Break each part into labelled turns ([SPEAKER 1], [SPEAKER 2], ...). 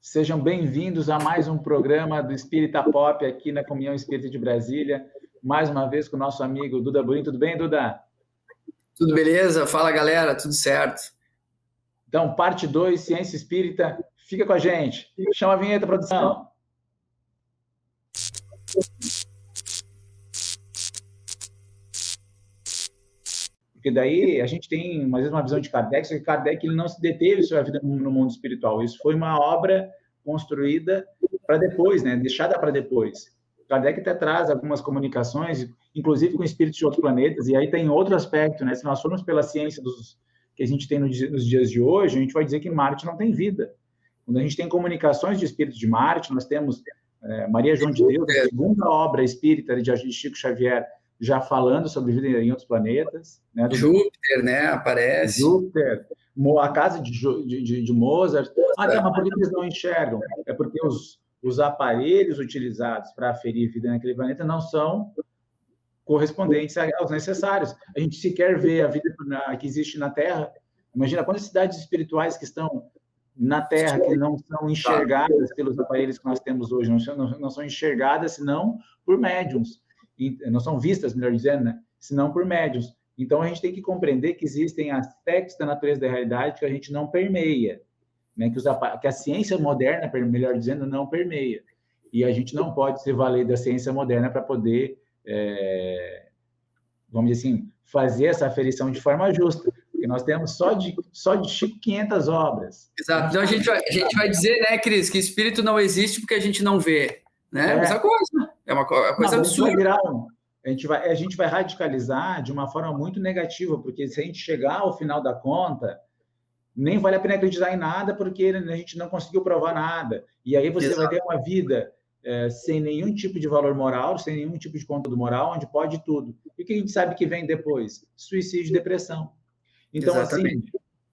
[SPEAKER 1] Sejam bem-vindos a mais um programa do Espírita Pop aqui na Comunhão Espírita de Brasília. Mais uma vez com o nosso amigo Duda Burim. Tudo bem, Duda?
[SPEAKER 2] Tudo beleza? Fala, galera. Tudo certo.
[SPEAKER 1] Então, parte 2, Ciência Espírita. Fica com a gente. Chama a vinheta, produção. Porque daí a gente tem, às vezes, uma visão de Kardec, só que Kardec ele não se deteve sua vida no mundo espiritual. Isso foi uma obra construída para depois, né? Deixada para depois. Kardec até traz algumas comunicações, inclusive com espíritos de outros planetas, e aí tem outro aspecto, né? Se nós formos pela ciência que a gente tem nos dias de hoje, a gente vai dizer que Marte não tem vida. Quando a gente tem comunicações de espíritos de Marte, nós temos Maria João de Deus, a segunda obra espírita de Chico Xavier, já falando sobre vida em outros planetas. Né?
[SPEAKER 2] Júpiter, né? Aparece.
[SPEAKER 1] Júpiter, a casa de Mozart. Ah, tá, mas por que eles não enxergam? É porque os aparelhos utilizados para aferir vida naquele planeta não são correspondentes aos necessários. A gente sequer vê a vida que existe na Terra. Imagina quantas cidades espirituais que estão na Terra que não são enxergadas pelos aparelhos que nós temos hoje, não são enxergadas senão por médiums. Não são vistas, melhor dizendo, né? Senão por médiums. Então, a gente tem que compreender que existem aspectos da natureza da realidade que a gente não permeia, né? Que a ciência moderna, melhor dizendo, não permeia. E a gente não pode se valer da ciência moderna para poder, vamos dizer assim, fazer essa aferição de forma justa. Porque nós temos só de Chico 500 obras.
[SPEAKER 2] Exato. Então, a gente vai dizer, né, Cris, que espírito não existe porque a gente não vê. Né? Essa coisa. É uma coisa absurda.
[SPEAKER 1] A gente vai radicalizar de uma forma muito negativa, porque se a gente chegar ao final da conta, nem vale a pena acreditar em nada, porque a gente não conseguiu provar nada. E aí você vai ter uma vida sem nenhum tipo de valor moral, sem nenhum tipo de conteúdo moral, onde pode tudo. E o que a gente sabe que vem depois? Suicídio e depressão. Então, assim,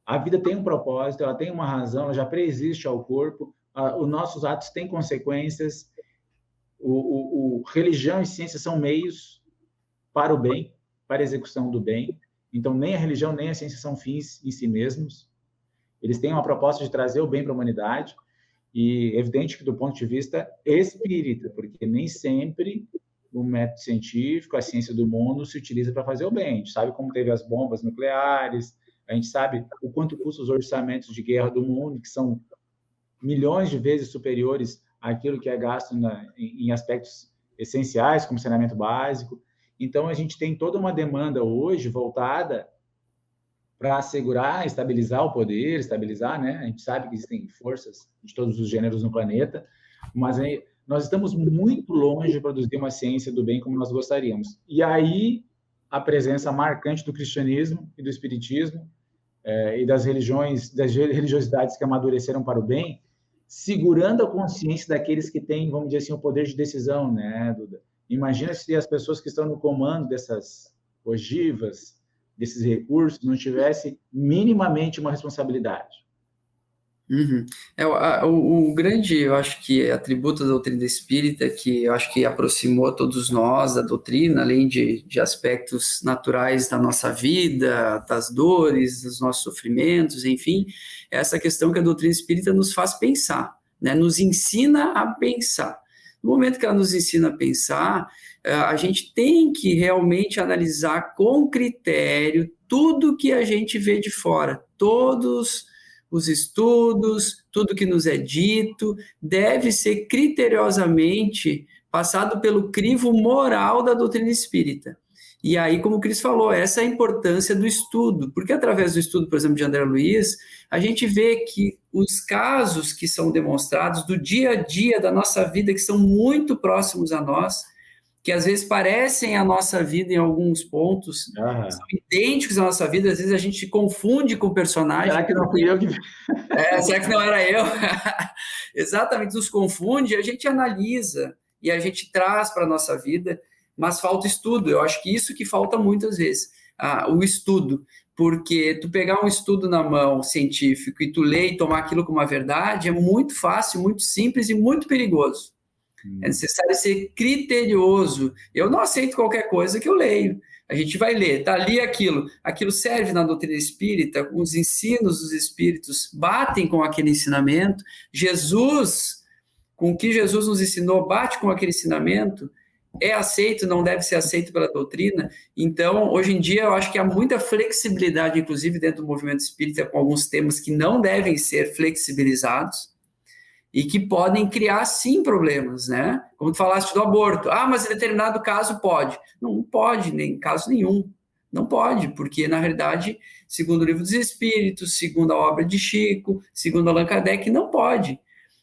[SPEAKER 1] a vida tem um propósito, ela tem uma razão, ela já preexiste ao corpo, os nossos atos têm consequências. Religião e ciência são meios para o bem, para a execução do bem. Então, nem a religião nem a ciência são fins em si mesmos. Eles têm uma proposta de trazer o bem para a humanidade. E é evidente que, do ponto de vista espírita, porque nem sempre o método científico, a ciência do mundo, se utiliza para fazer o bem. A gente sabe como teve as bombas nucleares, a gente sabe o quanto custam os orçamentos de guerra do mundo, que são milhões de vezes superiores àquilo que é gasto em aspectos essenciais, como saneamento básico. Então, a gente tem toda uma demanda hoje voltada para assegurar, estabilizar o poder, estabilizar, né? A gente sabe que existem forças de todos os gêneros no planeta, mas nós estamos muito longe de produzir uma ciência do bem como nós gostaríamos. E aí, a presença marcante do cristianismo e do espiritismo e das religiosidades que amadureceram para o bem, segurando a consciência daqueles que têm, vamos dizer assim, o poder de decisão, né, Duda? Imagina se as pessoas que estão no comando dessas ogivas, desses recursos, não tivessem minimamente uma responsabilidade.
[SPEAKER 2] Uhum. O grande, eu acho que atributo da doutrina espírita, que eu acho que aproximou todos nós da doutrina, além de aspectos naturais da nossa vida, das dores, dos nossos sofrimentos, enfim, é essa questão que a doutrina espírita nos faz pensar, né? Nos ensina a pensar. No momento que ela nos ensina a pensar, a gente tem que realmente analisar com critério tudo que a gente vê de fora, todos os estudos, tudo que nos é dito, deve ser criteriosamente passado pelo crivo moral da doutrina espírita. E aí, como o Cris falou, essa é a importância do estudo, porque através do estudo, por exemplo, de André Luiz, a gente vê que os casos que são demonstrados do dia a dia da nossa vida, que são muito próximos a nós, que às vezes parecem a nossa vida em alguns pontos, são idênticos à nossa vida, às vezes a gente confunde com o personagem.
[SPEAKER 1] Será que não fui eu que...
[SPEAKER 2] será que não era eu? Exatamente, nos confunde, a gente analisa e a gente traz para a nossa vida, mas falta estudo. Eu acho que isso que falta muitas vezes, o estudo, porque tu pegar um estudo na mão científico e tu ler e tomar aquilo como uma verdade é muito fácil, muito simples e muito perigoso. É necessário ser criterioso. Eu não aceito qualquer coisa que eu leio. A gente vai ler, tá ali aquilo serve na doutrina espírita, os ensinos dos espíritos batem com aquele ensinamento, Jesus, com o que Jesus nos ensinou, bate com aquele ensinamento, é aceito, não deve ser aceito pela doutrina. Então, hoje em dia, eu acho que há muita flexibilidade, inclusive dentro do movimento espírita, com alguns temas que não devem ser flexibilizados e que podem criar, sim, problemas, né? Como tu falaste do aborto. Ah, mas em determinado caso pode. Não pode, nem em caso nenhum. Não pode, porque, na realidade, segundo o Livro dos Espíritos, segundo a obra de Chico, segundo Allan Kardec, não pode.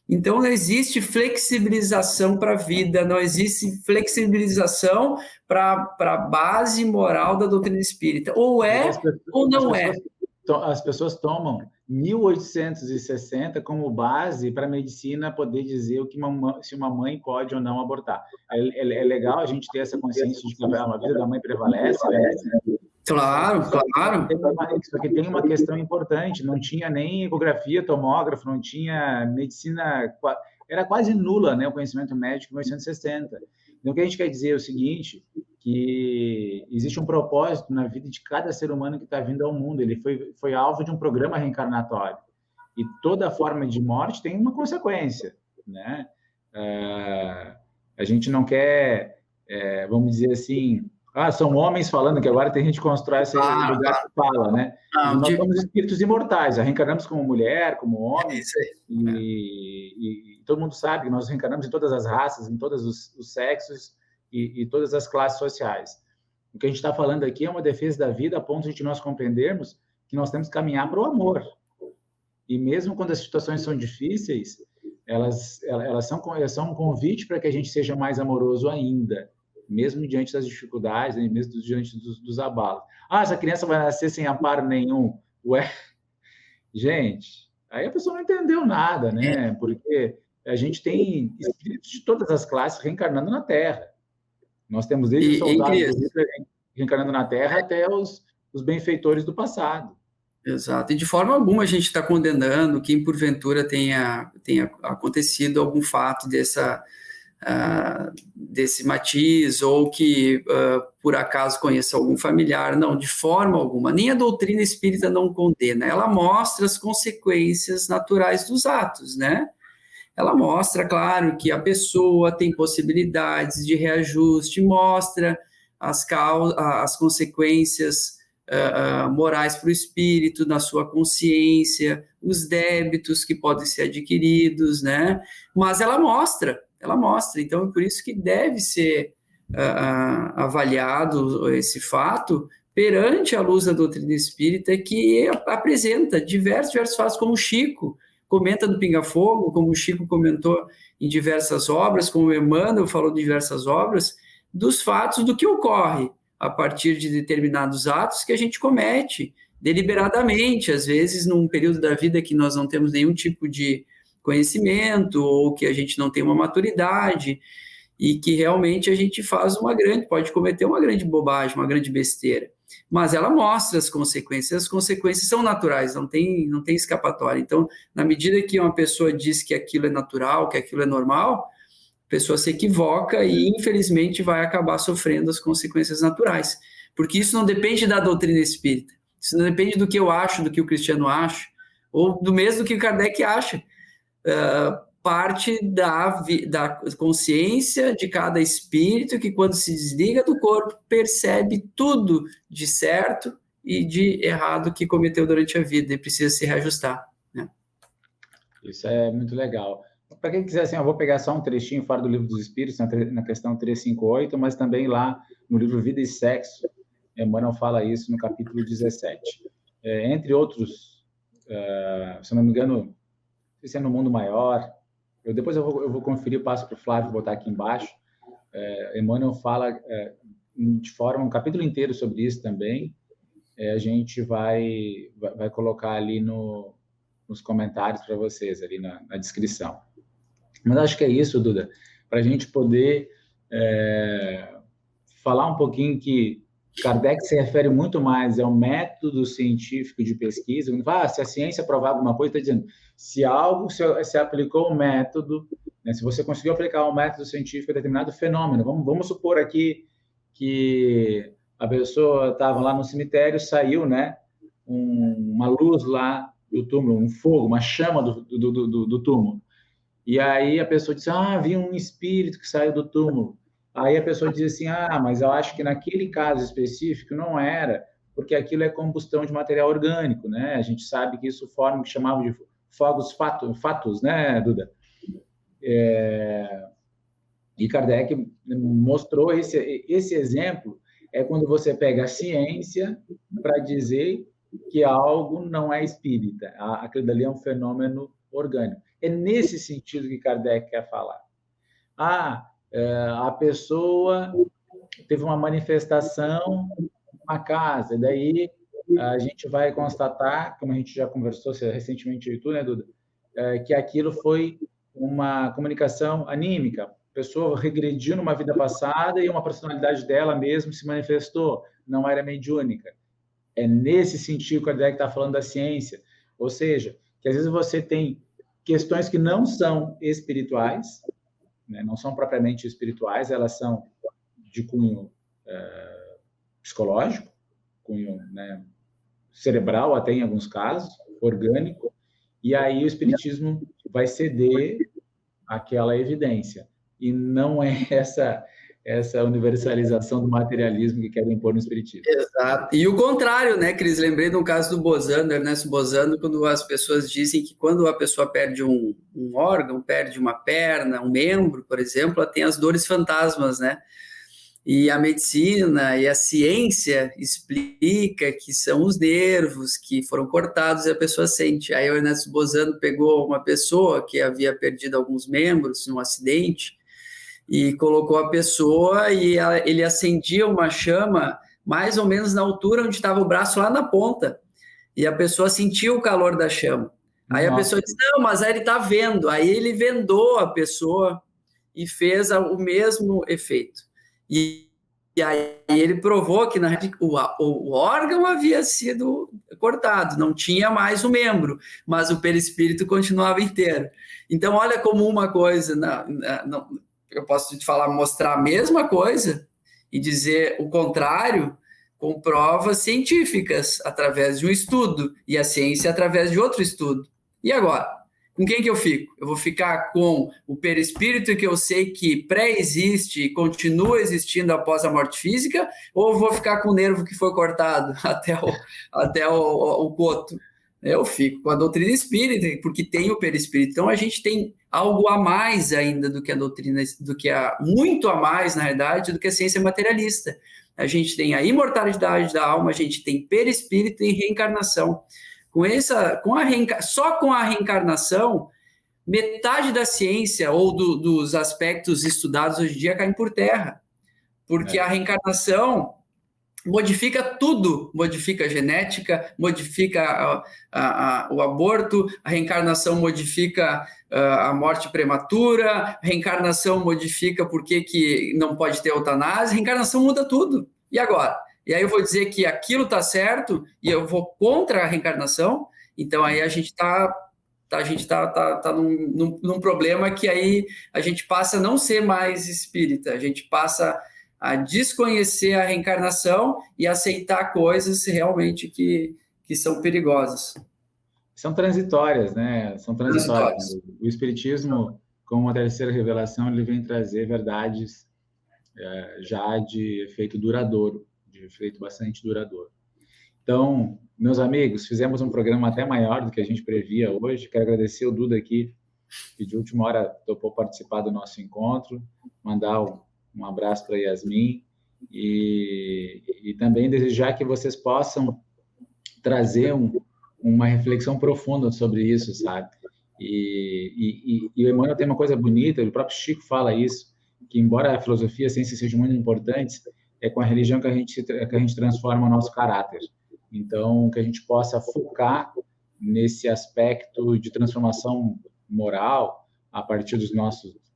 [SPEAKER 2] Então, não existe flexibilização para a vida, não existe flexibilização para a base moral da doutrina espírita. Ou é, ou não é.
[SPEAKER 1] As pessoas tomam 1860 como base para a medicina poder dizer se uma mãe pode ou não abortar. É legal a gente ter essa consciência de que a vida da mãe prevalece, né?
[SPEAKER 2] Claro, claro.
[SPEAKER 1] Só que tem uma questão importante, não tinha nem ecografia, tomógrafo, não tinha medicina, era quase nula, né, o conhecimento médico em 1960. Então, o que a gente quer dizer é o seguinte, que existe um propósito na vida de cada ser humano que está vindo ao mundo, ele foi alvo de um programa reencarnatório, e toda forma de morte tem uma consequência, né? A gente não quer, vamos dizer assim, são homens falando, que agora tem gente que constrói esse lugar que fala, né? Nós somos espíritos imortais, reencarnamos como mulher, como homem, e todo mundo sabe que nós reencarnamos em todas as raças, em todos os sexos e todas as classes sociais. O que a gente está falando aqui é uma defesa da vida a ponto de nós compreendermos que nós temos que caminhar para o amor. E mesmo quando as situações são difíceis, elas são um convite para que a gente seja mais amoroso ainda, mesmo diante das dificuldades, mesmo diante dos abalos. Essa criança vai nascer sem amparo nenhum. Ué, gente, aí a pessoa não entendeu nada, né? Porque a gente tem espíritos de todas as classes reencarnando na Terra. Nós temos desde os soldados reencarnando na Terra até os benfeitores do passado.
[SPEAKER 2] Exato. E de forma alguma a gente está condenando quem porventura tenha acontecido algum fato desse matiz, ou que por acaso conheça algum familiar. Não, de forma alguma. Nem a doutrina espírita não condena. Ela mostra as consequências naturais dos atos, né? Ela mostra, claro, que a pessoa tem possibilidades de reajuste, mostra as consequências morais para o espírito, na sua consciência, os débitos que podem ser adquiridos, né? Mas ela mostra. Então, é por isso que deve ser avaliado esse fato perante a luz da doutrina espírita, que apresenta diversos fatos, como o Chico comenta no Pinga Fogo, como o Chico comentou em diversas obras, como o Emmanuel falou de diversas obras, dos fatos do que ocorre a partir de determinados atos que a gente comete deliberadamente, às vezes num período da vida que nós não temos nenhum tipo de conhecimento, ou que a gente não tem uma maturidade, e que realmente a gente pode cometer uma grande bobagem, uma grande besteira. Mas ela mostra as consequências são naturais, não tem escapatória. Então, na medida que uma pessoa diz que aquilo é natural, que aquilo é normal, a pessoa se equivoca e, infelizmente, vai acabar sofrendo as consequências naturais. Porque isso não depende da doutrina espírita, isso não depende do que eu acho, do que o Cristiano acha, ou do mesmo do que o Kardec acha. Parte da consciência de cada espírito, que quando se desliga do corpo, percebe tudo de certo e de errado que cometeu durante a vida e precisa se reajustar, né?
[SPEAKER 1] Isso é muito legal. Para quem quiser, assim, eu vou pegar só um trechinho fora do Livro dos Espíritos, na questão 358, mas também lá no livro Vida e Sexo, Emmanuel fala isso no capítulo 17. Entre outros, se não me engano, se é no Mundo Maior, depois eu vou conferir, passo para o Flávio botar aqui embaixo. Emmanuel fala de forma um capítulo inteiro sobre isso também. A gente vai colocar ali nos comentários para vocês, ali na descrição. Mas acho que é isso, Duda, para a gente poder falar um pouquinho que Kardec se refere muito mais ao método científico de pesquisa. Se a ciência provar alguma coisa, está dizendo, se aplicou um método, né, se você conseguiu aplicar um método científico a determinado fenômeno, vamos supor aqui que a pessoa estava lá no cemitério, saiu, né, uma luz lá do túmulo, um fogo, uma chama do túmulo. E aí a pessoa disse, havia um espírito que saiu do túmulo. Aí a pessoa diz assim, mas eu acho que naquele caso específico não era, porque aquilo é combustão de material orgânico, né? A gente sabe que isso forma o que chamavam de fogos fatos, né, Duda? E Kardec mostrou esse exemplo, é quando você pega a ciência para dizer que algo não é espírita, aquilo dali é um fenômeno orgânico. É nesse sentido que Kardec quer falar. A pessoa teve uma manifestação numa casa, daí a gente vai constatar, como a gente já conversou recentemente com tu, né, Duda, que aquilo foi uma comunicação anímica. A pessoa regrediu numa vida passada e uma personalidade dela mesmo se manifestou, não era mediúnica. É nesse sentido que o Kardec está falando da ciência, ou seja, que às vezes você tem questões que não são espirituais, né, não são propriamente espirituais, elas são de cunho psicológico, cunho, né, cerebral até em alguns casos, orgânico, e aí o espiritismo vai ceder àquela evidência. E não é essa universalização do materialismo que querem impor no espiritismo.
[SPEAKER 2] Exato. E o contrário, né, Cris? Lembrei de um caso do Bozano, Ernesto Bozano, quando as pessoas dizem que quando a pessoa perde um órgão, perde uma perna, um membro, por exemplo, ela tem as dores fantasmas, né? E a medicina e a ciência explica que são os nervos que foram cortados e a pessoa sente. Aí o Ernesto Bozano pegou uma pessoa que havia perdido alguns membros num acidente e colocou a pessoa e ele acendia uma chama mais ou menos na altura onde estava o braço, lá na ponta. E a pessoa sentiu o calor da chama. Aí a pessoa disse, não, mas aí ele está vendo. Aí ele vendou a pessoa e fez o mesmo efeito. E aí ele provou que o órgão havia sido cortado, não tinha mais o membro, mas o perispírito continuava inteiro. Então, olha como uma coisa, eu posso te falar, mostrar a mesma coisa e dizer o contrário com provas científicas, através de um estudo, e a ciência através de outro estudo. E agora? Com quem que eu fico? Eu vou ficar com o perispírito que eu sei que pré-existe e continua existindo após a morte física, ou eu vou ficar com o nervo que foi cortado até o coto? Eu fico com a doutrina espírita, porque tem o perispírito. Então, a gente tem algo a mais ainda do que a doutrina, muito a mais, na realidade, do que a ciência materialista. A gente tem a imortalidade da alma, a gente tem perispírito e reencarnação. Só com a reencarnação, metade da ciência ou dos aspectos estudados hoje em dia caem por terra, porque a reencarnação modifica tudo, modifica a genética, modifica o aborto, a reencarnação modifica a morte prematura, a reencarnação modifica por que não pode ter eutanásia, a reencarnação muda tudo. E agora? E aí eu vou dizer que aquilo está certo e eu vou contra a reencarnação, então aí a gente está num problema que aí a gente passa a não ser mais espírita, a gente passa a desconhecer a reencarnação e aceitar coisas realmente que são perigosas.
[SPEAKER 1] São transitórias, né? São transitórias. O espiritismo, como a terceira revelação, ele vem trazer verdades já de efeito duradouro, de efeito bastante duradouro. Então, meus amigos, fizemos um programa até maior do que a gente previa hoje. Quero agradecer o Duda aqui, que de última hora topou participar do nosso encontro, mandar um abraço para Yasmin e também desejar que vocês possam trazer uma reflexão profunda sobre isso, sabe? E o Emmanuel tem uma coisa bonita, o próprio Chico fala isso, que embora a filosofia e a ciência sejam muito importantes, é com a religião que a gente transforma o nosso caráter. Então, que a gente possa focar nesse aspecto de transformação moral a partir do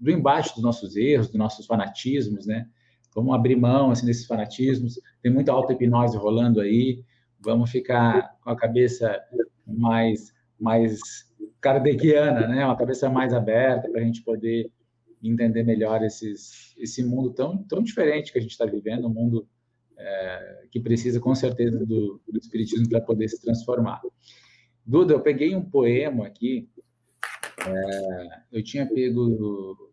[SPEAKER 1] embate dos nossos erros, dos nossos fanatismos, né? Vamos abrir mão assim, desses fanatismos. Tem muita auto-hipnose rolando aí. Vamos ficar com a cabeça mais kardeciana, né? Uma cabeça mais aberta para a gente poder entender melhor esse mundo tão diferente que a gente está vivendo, um mundo que precisa, com certeza, do Espiritismo para poder se transformar. Duda, eu peguei um poema aqui, eu tinha pego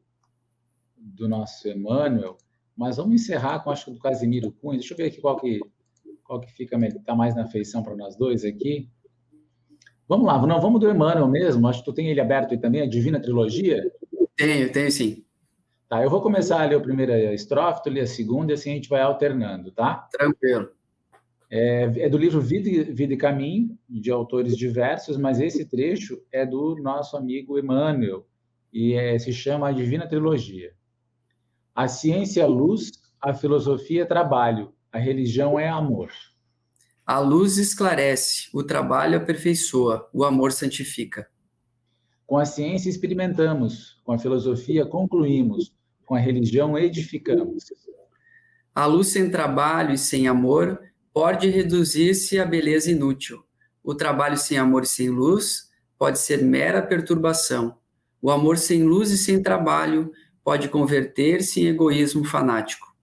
[SPEAKER 1] do nosso Emmanuel, mas vamos encerrar com, acho que do Casimiro Cunha. Deixa eu ver aqui qual que fica melhor, está mais na feição para nós dois aqui. Vamos lá, não, vamos do Emmanuel mesmo, acho que tu tem ele aberto aí também, a Divina Trilogia?
[SPEAKER 2] Tenho sim.
[SPEAKER 1] Tá, eu vou começar a ler a primeira estrofe, tu lê a segunda, e assim a gente vai alternando, tá?
[SPEAKER 2] Tranquilo.
[SPEAKER 1] É do livro Vida e Caminho, de autores diversos, mas esse trecho é do nosso amigo Emmanuel, e se chama a Divina Trilogia. A ciência é luz, a filosofia é trabalho, a religião é amor.
[SPEAKER 2] A luz esclarece, o trabalho aperfeiçoa, o amor santifica.
[SPEAKER 1] Com a ciência experimentamos, com a filosofia concluímos, com a religião edificamos.
[SPEAKER 2] A luz sem trabalho e sem amor pode reduzir-se à beleza inútil. O trabalho sem amor e sem luz pode ser mera perturbação. O amor sem luz e sem trabalho pode converter-se em egoísmo fanático.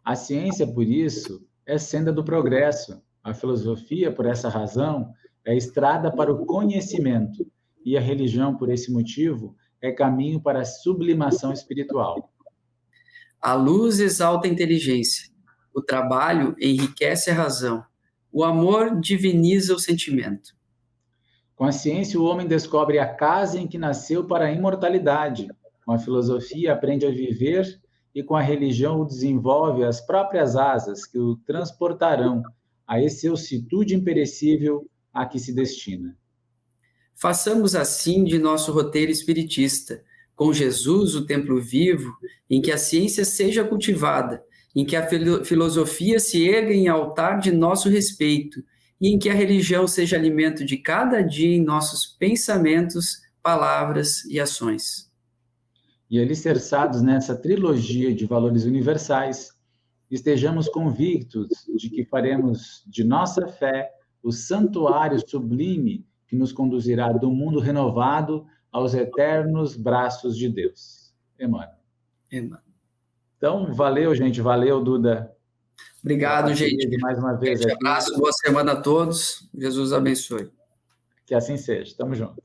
[SPEAKER 1] A ciência, por isso, é senda do progresso. A filosofia, por essa razão, é estrada para o conhecimento. E a religião, por esse motivo, é caminho para a sublimação espiritual.
[SPEAKER 2] A luz exalta a inteligência. O trabalho enriquece a razão. O amor diviniza o sentimento.
[SPEAKER 1] Com a ciência, o homem descobre a casa em que nasceu para a imortalidade. Com a filosofia, aprende a viver e com a religião desenvolve as próprias asas que o transportarão a excelsitude imperecível a que se destina.
[SPEAKER 2] Façamos assim de nosso roteiro espiritista, com Jesus, o templo vivo, em que a ciência seja cultivada, em que a filosofia se erga em altar de nosso respeito e em que a religião seja alimento de cada dia em nossos pensamentos, palavras e ações.
[SPEAKER 1] E alicerçados nessa trilogia de valores universais, estejamos convictos de que faremos de nossa fé o santuário sublime que nos conduzirá do mundo renovado aos eternos braços de Deus. Emmanuel. Então, valeu, gente. Valeu, Duda.
[SPEAKER 2] Obrigado, gente.
[SPEAKER 1] Mais uma vez.
[SPEAKER 2] Um abraço, boa semana a todos. Jesus abençoe.
[SPEAKER 1] Que assim seja. Tamo junto.